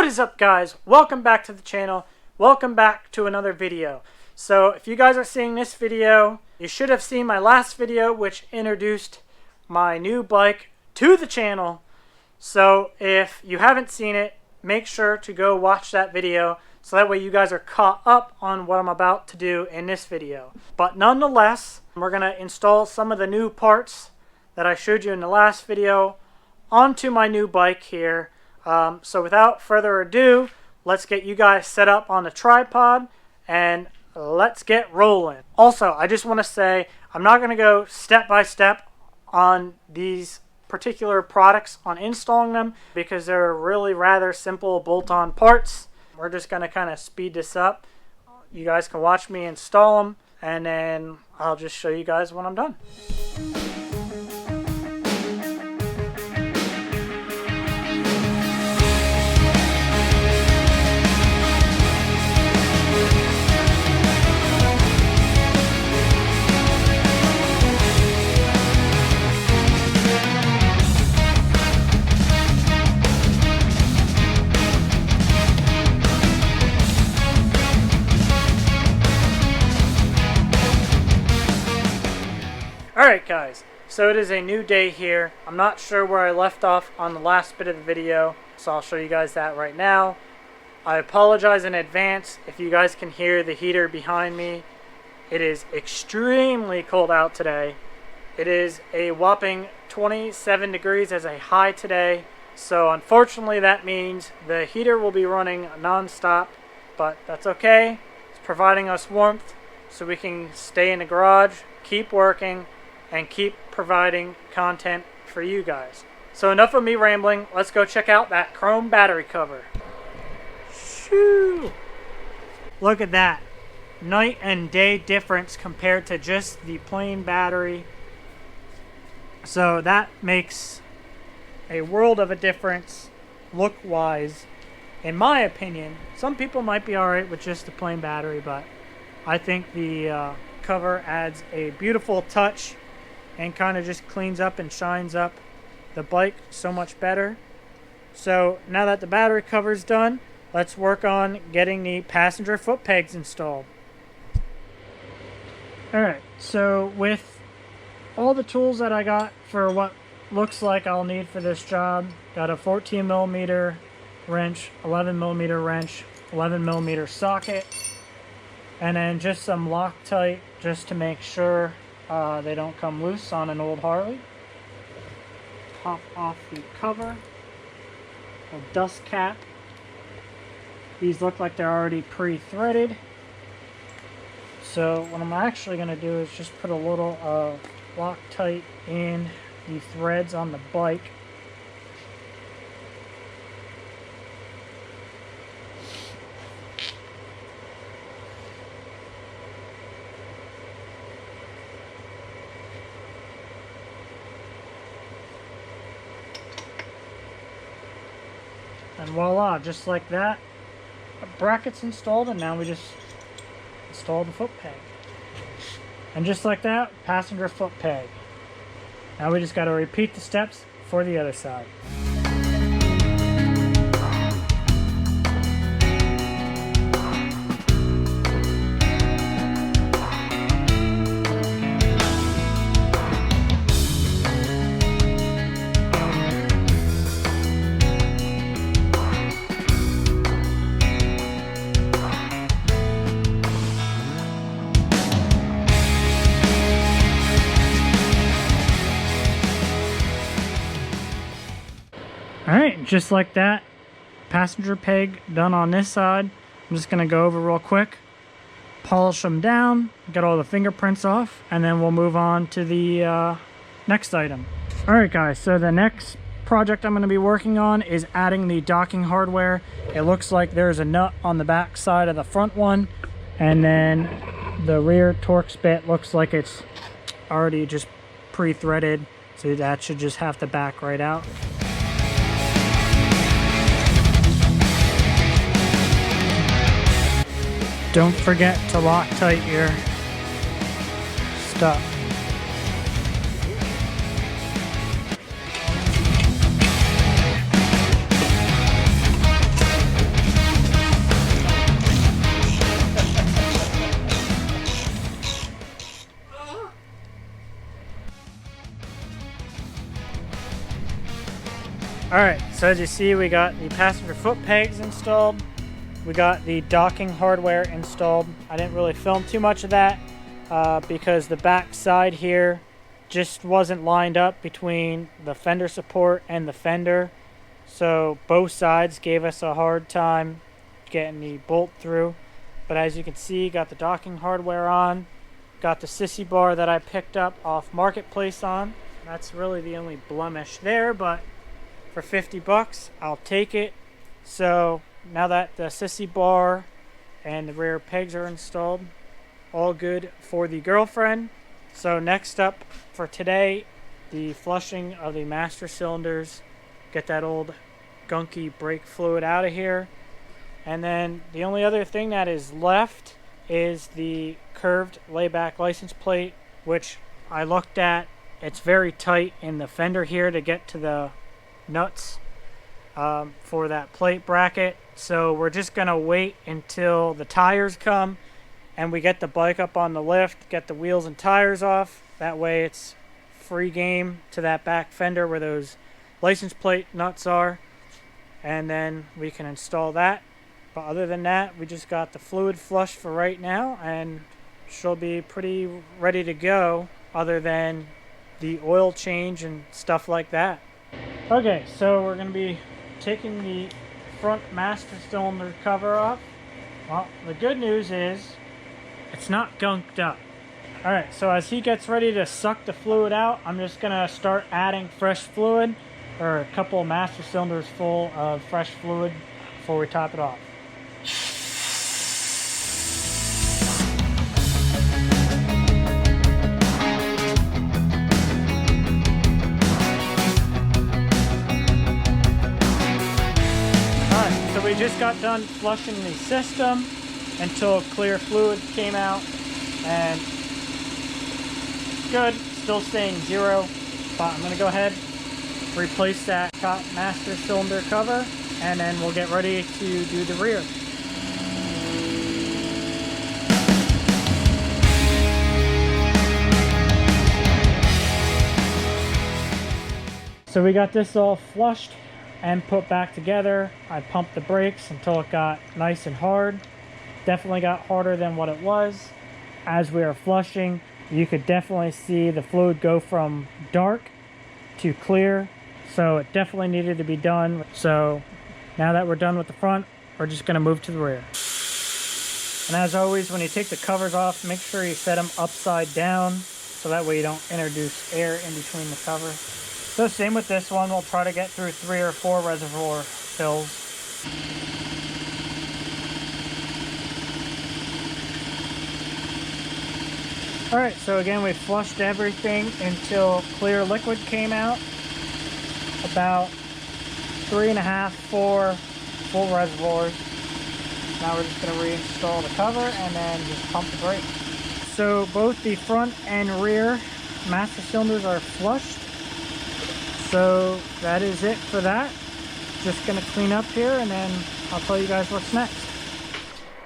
What is up, guys? Welcome back to the channel. Welcome back to another video. So if you guys are seeing this video, you should have seen my last video which introduced my new bike to the channel. So if you haven't seen it, make sure to go watch that video so that way you guys are caught up on what I'm about to do in this video. But nonetheless, we're going to install some of the new parts that I showed you in the last video onto my new bike here. So without further ado, let's get you guys set up on the tripod and let's get rolling. Also, I just want to say I'm not going to go step by step on these particular products on installing them because they're really rather simple bolt-on parts. We're just going to kind of speed this up. You guys can watch me install them and then I'll just show you guys when I'm done. Alright guys, so it is a new day here. I'm not sure where I left off on the last bit of the video, so I'll show you guys that right now. I apologize in advance if you guys can hear the heater behind me. It is extremely cold out today. It is a whopping 27 degrees as a high today, so unfortunately that means the heater will be running non-stop, but that's okay. It's providing us warmth so we can stay in the garage, keep working, and keep providing content for you guys. So enough of me rambling, let's go check out that chrome battery cover. Shoo! Look at that. Night and day difference compared to just the plain battery. So that makes a world of a difference look-wise, in my opinion. Some people might be alright with just the plain battery, but I think the cover adds a beautiful touch and kind of just cleans up and shines up the bike so much better. So now that the battery cover is done, let's work on getting the passenger foot pegs installed. Alright, so with all the tools that I got for what looks like I'll need for this job, got a 14mm wrench, 11mm wrench, 11mm socket, and then just some Loctite just to make sure they don't come loose on an old Harley. Pop off the cover, a dust cap. These look like they're already pre-threaded. So what I'm actually going to do is just put a little Loctite in the threads on the bike. And voila, just like that, a bracket's installed, and now we just install the foot peg. And just like that, passenger foot peg. Now we just got to repeat the steps for the other side. Alright, just like that, passenger peg done on this side. I'm just going to go over real quick, polish them down, get all the fingerprints off, and then we'll move on to the next item. Alright guys, so the next project I'm going to be working on is adding the docking hardware. It looks like there's a nut on the back side of the front one, and then the rear Torx bit looks like it's already just pre-threaded, so that should just have to back right out. Don't forget to Loctite your stuff. Alright, so as you see, we got the passenger foot pegs installed. We got the docking hardware installed. I didn't really film too much of that because the back side here just wasn't lined up between the fender support and the fender. So both sides gave us a hard time getting the bolt through. But as you can see, got the docking hardware on. Got the sissy bar that I picked up off Marketplace on. That's really the only blemish there, but for 50 bucks, I'll take it. So now that the sissy bar and the rear pegs are installed, all good for the girlfriend. So next up for today, the flushing of the master cylinders. Get that old gunky brake fluid out of here. And then the only other thing that is left is the curved layback license plate, which I looked at. It's very tight in the fender here to get to the nuts for that plate bracket. So we're just gonna wait until the tires come and we get the bike up on the lift, get the wheels and tires off. That way it's free game to that back fender where those license plate nuts are, and then we can install that. But other than that, we just got the fluid flush for right now, and she'll be pretty ready to go other than the oil change and stuff like that. Okay, so we're going to be taking the front master cylinder cover off. Well, the good news is it's not gunked up. Alright, so as he gets ready to suck the fluid out, I'm just going to start adding fresh fluid, or a couple of master cylinders full of fresh fluid before we top it off. We just got done flushing the system until clear fluid came out, and good, still staying 0, but I'm going to go ahead, replace that top master cylinder cover, and then we'll get ready to do the rear. So we got this all flushed and put back together. I pumped the brakes until it got nice and hard. Definitely got harder than what it was. As we were flushing, you could definitely see the fluid go from dark to clear. So it definitely needed to be done. So now that we're done with the front, we're just gonna move to the rear. And as always, when you take the covers off, make sure you set them upside down so that way you don't introduce air in between the covers. So same with this one, we'll try to get through 3 or 4 reservoir fills. Alright, so again we flushed everything until clear liquid came out. About 3.5, 4 full reservoirs. Now we're just going to reinstall the cover and then just pump the brake. So both the front and rear master cylinders are flushed. So that is it for that. Just gonna clean up here and then I'll tell you guys what's next.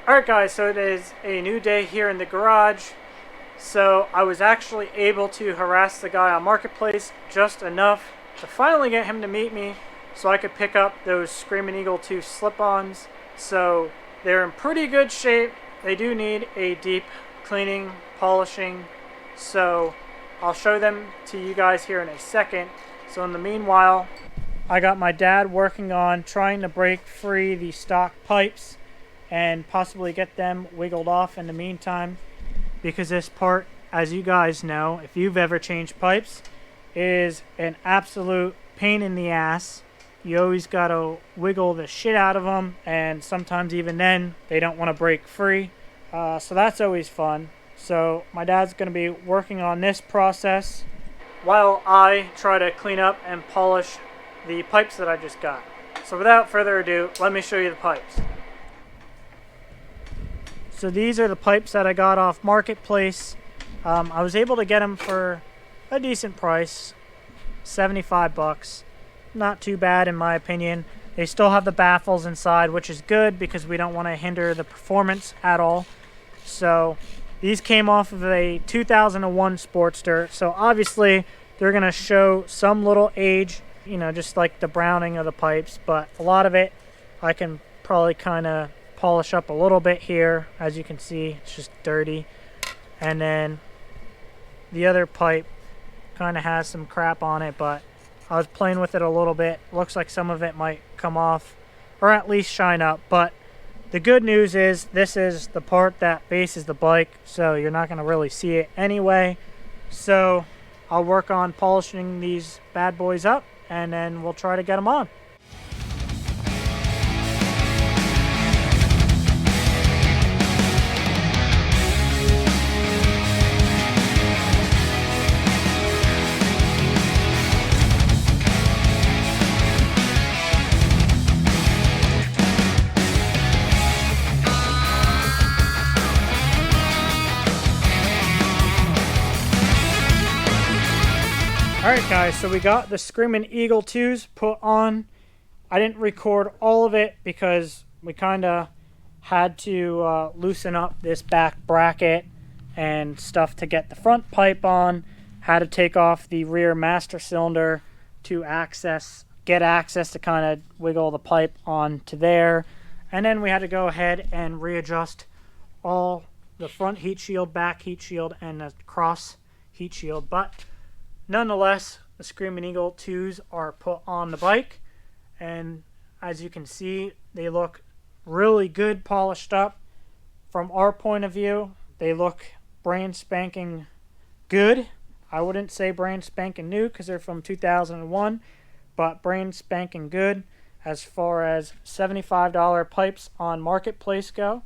Alright guys, so it is a new day here in the garage. So I was actually able to harass the guy on Marketplace just enough to finally get him to meet me so I could pick up those Screaming Eagle 2 slip-ons. So they're in pretty good shape. They do need a deep cleaning, polishing. So I'll show them to you guys here in a second. So in the meanwhile, I got my dad working on trying to break free the stock pipes and possibly get them wiggled off in the meantime, because this part, as you guys know, if you've ever changed pipes, is an absolute pain in the ass. You always gotta wiggle the shit out of them, and sometimes even then they don't want to break free. So that's always fun. So my dad's gonna be working on this process while I try to clean up and polish the pipes that I just got. So without further ado, let me show you the pipes. So these are the pipes that I got off Marketplace. I was able to get them for a decent price, 75 bucks. Not too bad in my opinion. They still have the baffles inside, which is good because we don't want to hinder the performance at all. So these came off of a 2001 Sportster, so obviously they're going to show some little age. you know, just like the browning of the pipes, but a lot of it I can probably kind of polish up a little bit here. As you can see, it's just dirty. And then the other pipe kind of has some crap on it, but I was playing with it a little bit. Looks like some of it might come off or at least shine up, but the good news is this is the part that faces the bike, so you're not going to really see it anyway. So I'll work on polishing these bad boys up, and then we'll try to get them on. Alright guys, so we got the Screaming Eagle 2s put on. I didn't record all of it because we kind of had to loosen up this back bracket and stuff to get the front pipe on. Had to take off the rear master cylinder to get access to kind of wiggle the pipe onto there. And then we had to go ahead and readjust all the front heat shield, back heat shield, and the cross heat shield. But nonetheless, the Screaming Eagle 2s are put on the bike, and as you can see, they look really good polished up. From our point of view, they look brand spanking good. I wouldn't say brand spanking new because they're from 2001, but brand spanking good as far as $75 pipes on Marketplace go.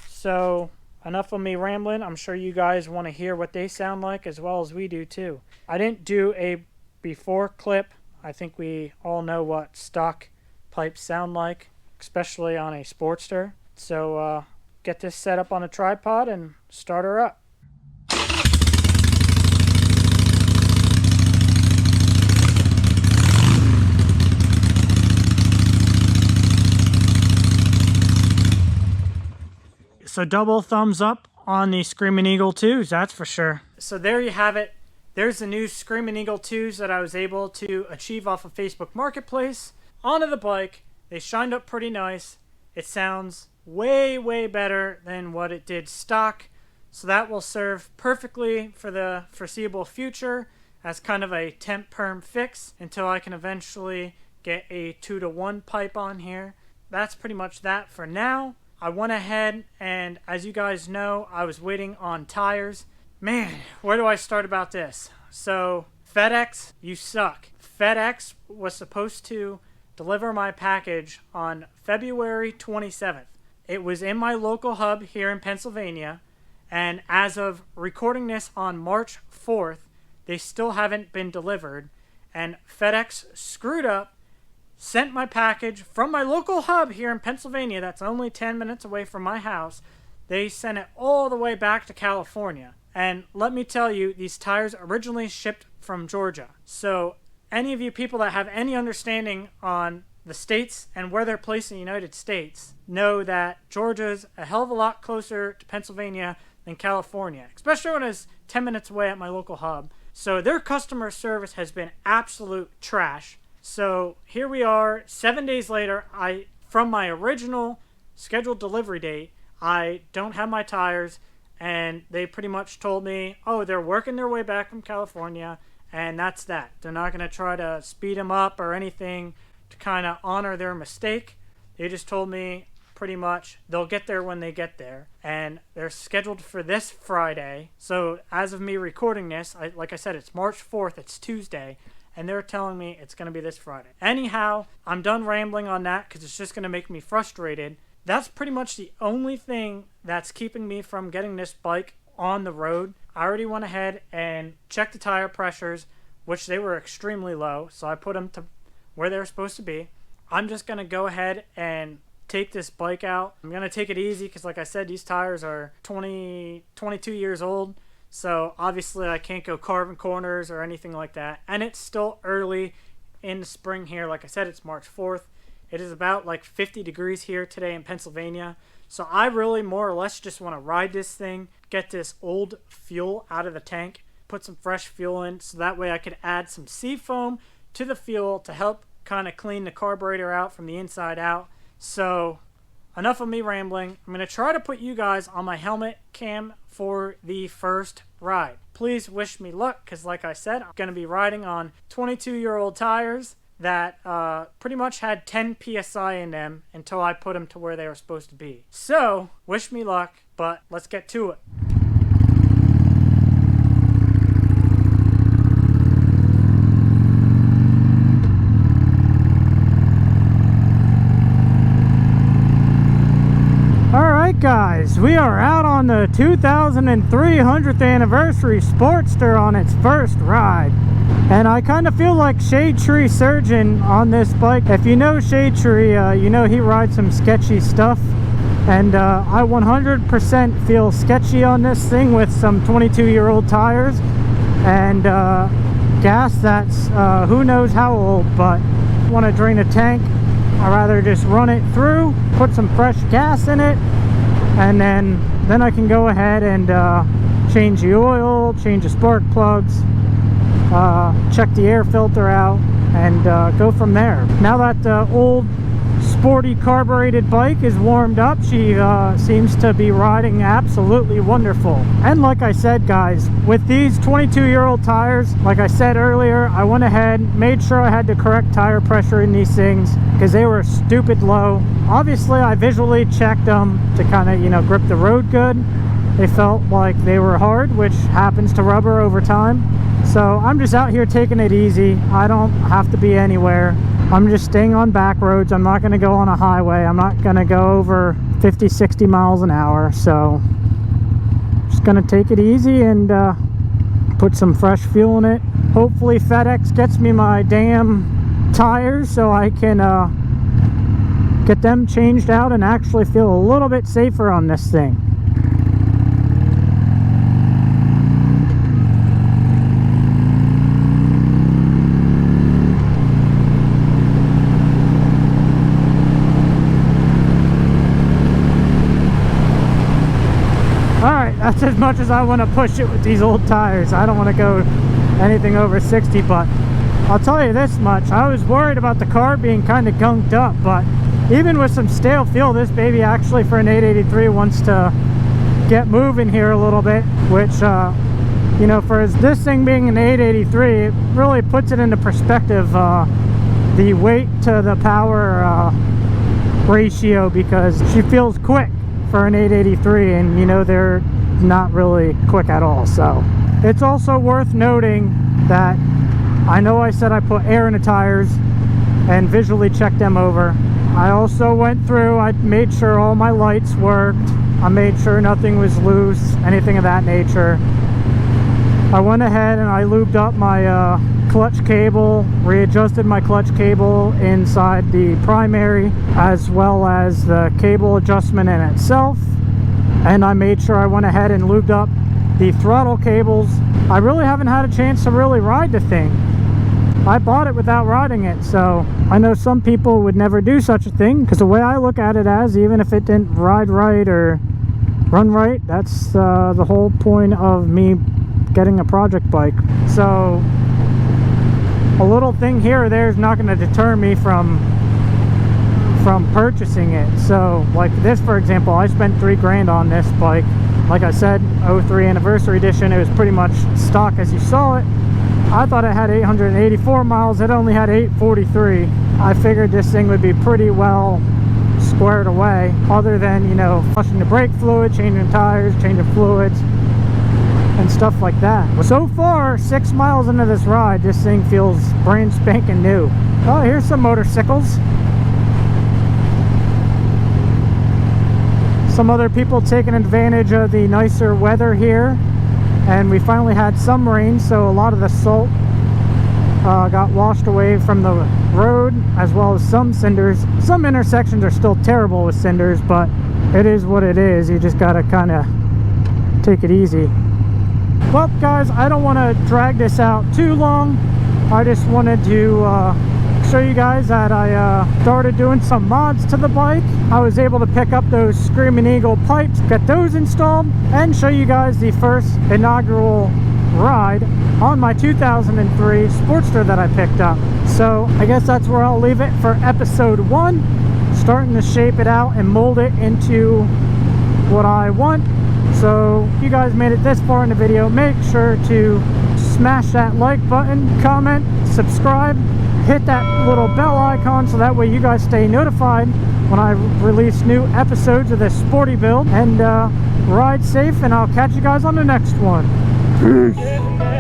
So enough of me rambling. I'm sure you guys want to hear what they sound like as well as we do too. I didn't do a before clip. I think we all know what stock pipes sound like, especially on a Sportster. So get this set up on a tripod and start her up. So double thumbs up on the Screaming Eagle 2s, that's for sure. So there you have it. There's the new Screaming Eagle 2s that I was able to achieve off of Facebook Marketplace. Onto the bike. They shined up pretty nice. It sounds way, way better than what it did stock. So that will serve perfectly for the foreseeable future as kind of a temp perm fix until I can eventually get a 2-to-1 pipe on here. That's pretty much that for now. I went ahead and, as you guys know, I was waiting on tires. Man, where do I start about this? So, FedEx, you suck. FedEx was supposed to deliver my package on February 27th. It was in my local hub here in Pennsylvania, and as of recording this on March 4th, they still haven't been delivered, and FedEx screwed up, sent my package from my local hub here in Pennsylvania that's only 10 minutes away from my house. They sent it all the way back to California. And let me tell you, these tires originally shipped from Georgia. So any of you people that have any understanding on the states and where they're placed in the United States know that Georgia's a hell of a lot closer to Pennsylvania than California, especially when it's 10 minutes away at my local hub. So their customer service has been absolute trash. So here we are, 7 days later. From my original scheduled delivery date, I don't have my tires, and they pretty much told me, oh, they're working their way back from California, and that's that. They're not going to try to speed them up or anything to kind of honor their mistake. They just told me pretty much they'll get there when they get there, and they're scheduled for this Friday. So as of me recording this, like I said, it's March 4th, it's Tuesday, and they're telling me it's going to be this Friday. Anyhow, I'm done rambling on that because it's just going to make me frustrated. That's pretty much the only thing that's keeping me from getting this bike on the road. I already went ahead and checked the tire pressures, which they were extremely low, so I put them to where they're supposed to be. I'm just going to go ahead and take this bike out. I'm going to take it easy because, like I said, these tires are 22 years old. So obviously I can't go carving corners or anything like that. And it's still early in the spring here. Like I said, it's March 4th. It is about like 50 degrees here today in Pennsylvania. So I really more or less just want to ride this thing, get this old fuel out of the tank, put some fresh fuel in so that way I could add some seafoam to the fuel to help kind of clean the carburetor out from the inside out. So enough of me rambling. I'm going to try to put you guys on my helmet cam for the first ride. Please wish me luck, because like I said, I'm going to be riding on 22-year-old tires that pretty much had 10 psi in them until I put them to where they were supposed to be. So wish me luck, but let's get to it. Alright guys, we are out on the 2003 100th anniversary Sportster on its first ride. And I kind of feel like Shade Tree Surgeon on this bike. If you know Shade Tree, you know he rides some sketchy stuff. And I 100% feel sketchy on this thing with some 22-year-old tires. And gas that's who knows how old, but want to drain a tank. I'd rather just run it through, put some fresh gas in it, and then I can go ahead and change the oil, change the spark plugs, check the air filter out, and go from there. Now that the old sporty carbureted bike is warmed up, she seems to be riding absolutely wonderful. And like I said guys, with these 22-year-old tires, like I said earlier, I went ahead, made sure I had the correct tire pressure in these things because they were stupid low. Obviously I visually checked them to kind of, you know, grip the road good. They felt like they were hard, which happens to rubber over time. So I'm just out here taking it easy. I don't have to be anywhere. I'm just staying on back roads. I'm not going to go on a highway. I'm not going to go over 50, 60 miles an hour. So just going to take it easy and put some fresh fuel in it. Hopefully FedEx gets me my damn tires so I can get them changed out and actually feel a little bit safer on this thing. That's as much as I want to push it with these old tires. I don't want to go anything over 60, but I'll tell you this much. I was worried about the car being kind of gunked up, but even with some stale fuel, this baby actually for an 883 wants to get moving here a little bit, which, you know, for this thing being an 883, it really puts it into perspective, the weight to the power ratio, because she feels quick for an 883, and you know, they're not really quick at all. So it's also worth noting that I know I said I put air in the tires and visually checked them over. I also went through, I made sure all my lights worked, I made sure nothing was loose, anything of that nature. I went ahead and I lubed up my clutch cable, readjusted my clutch cable inside the primary, as well as the cable adjustment in itself. And I made sure I went ahead and lubed up the throttle cables. I really haven't had a chance to really ride the thing. I bought it without riding it, so I know some people would never do such a thing, because the way I look at it as, even if it didn't ride right or run right, that's the whole point of me getting a project bike. So a little thing here or there is not going to deter me from purchasing it. So like this, for example, I spent $3 grand on this bike. Like I said, 03 anniversary edition. It was pretty much stock as you saw it. I thought it had 884 miles. It only had 843. I figured this thing would be pretty well squared away, other than, you know, flushing the brake fluid, changing tires, changing fluids, and stuff like that. So far, 6 miles into this ride, this thing feels brand spanking new. Oh, here's some motorcycles. Some other people taking advantage of the nicer weather here, and we finally had some rain, so a lot of the salt got washed away from the road, as well as some cinders. Some intersections are still terrible with cinders, but it is what it is. You just gotta kind of take it easy. Well guys, I don't want to drag this out too long. I just wanted to show you guys that I started doing some mods to the bike. I was able to pick up those Screaming Eagle pipes, get those installed, and show you guys the first inaugural ride on my 2003 Sportster that I picked up. So I guess that's where I'll leave it for episode 1, starting to shape it out and mold it into what I want. So if you guys made it this far in the video, make sure to smash that like button, comment, subscribe, hit that little bell icon so that way you guys stay notified when I release new episodes of this sporty build. And ride safe, and I'll catch you guys on the next one. Peace.